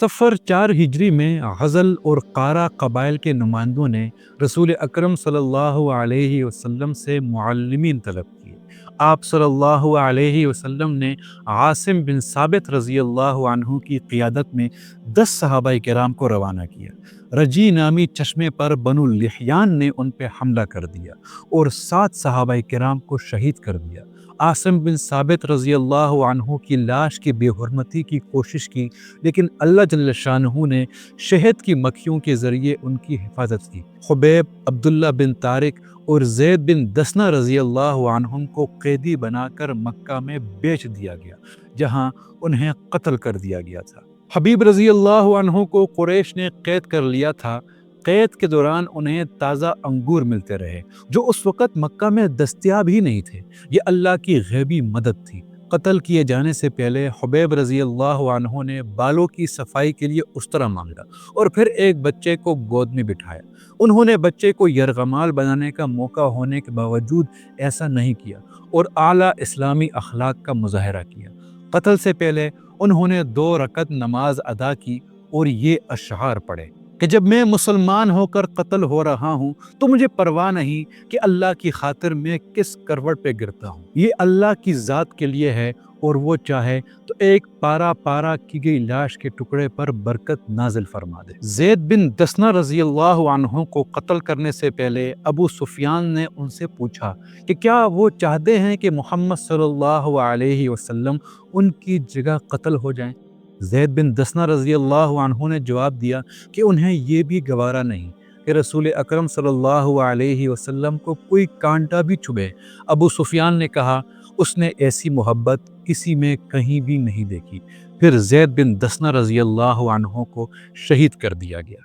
सफ़र 4 हिजरी में गज़ल और कारा कबाइल के नुमाइंदों ने रसूल अकरम सल्लल्लाहु अलैहि वसल्लम से मुअल्लिमीन तलब किए। आप सल्लल्लाहु अलैहि वसल्लम ने आसिम बिन साबित रज़ी अल्लाहु अन्हु की क़ियादत में 10 सहाबाए किराम को रवाना किया। रजी नामी चश्मे पर बनु लिहयान ने उन पर हमला कर दिया और 7 सहाबाए किराम को शहीद कर दिया। आसिम बिन साबित रज़ी अल्लाहु अन्हु की लाश की बेहुरमती की कोशिश की, लेकिन अल्लाह जल्ल शानहू ने शहद की मक्खियों के ज़रिए उनकी हिफाजत की। खुबैब, अब्दुल्ला बिन तारिक और ज़ैद बिन दसना रज़ी अल्लाहु अन्हुम को कैदी बनाकर मक्का में बेच दिया गया, जहां उन्हें कत्ल कर दिया गया था। हबीब रज़ी अल्लाहु अन्हु को कुरैश ने कैद कर लिया था। कैद के दौरान उन्हें ताज़ा अंगूर मिलते रहे, जो उस वक़्त मक्का में दस्तयाब ही नहीं थे। ये अल्लाह की गैबी मदद थी। कत्ल किए जाने से पहले हुबैब रज़ी अल्लाहु अन्हु ने बालों की सफाई के लिए उस्तरा मांगा और फिर एक बच्चे को गोद में बिठाया। उन्होंने बच्चे को यरगमाल बनाने का मौका होने के बावजूद ऐसा नहीं किया और आला इस्लामी अखलाक का मुजाहरा किया। कत्ल से पहले उन्होंने 2 रकत नमाज अदा की और ये अशआर पढ़े कि जब मैं मुसलमान होकर कत्ल हो रहा हूँ तो मुझे परवाह नहीं कि अल्लाह की खातिर मैं किस करवट पे गिरता हूँ। ये अल्लाह की ज़ात के लिए है और वो चाहे तो एक पारा पारा की गई लाश के टुकड़े पर बरकत नाजिल फरमा दे। ज़ैद बिन दसना रज़ी अल्लाहु अन्हु को कत्ल करने से पहले अबू सुफियान ने उनसे पूछा कि क्या वो चाहते हैं कि मोहम्मद सल्लल्लाहु अलैहि वसल्लम उनकी जगह कत्ल हो जाएं। ज़ैद बिन दसना रज़ी अल्लाहु अन्हु ने जवाब दिया कि उन्हें ये भी गवारा नहीं कि रसूल अकरम सल्लल्लाहु अलैहि वसल्लम को कोई कांटा भी चुभे। अबू सुफियान ने कहा, उसने ऐसी मोहब्बत किसी में कहीं भी नहीं देखी। फिर ज़ैद बिन दसना रज़ी अल्लाहु अन्हु को शहीद कर दिया गया।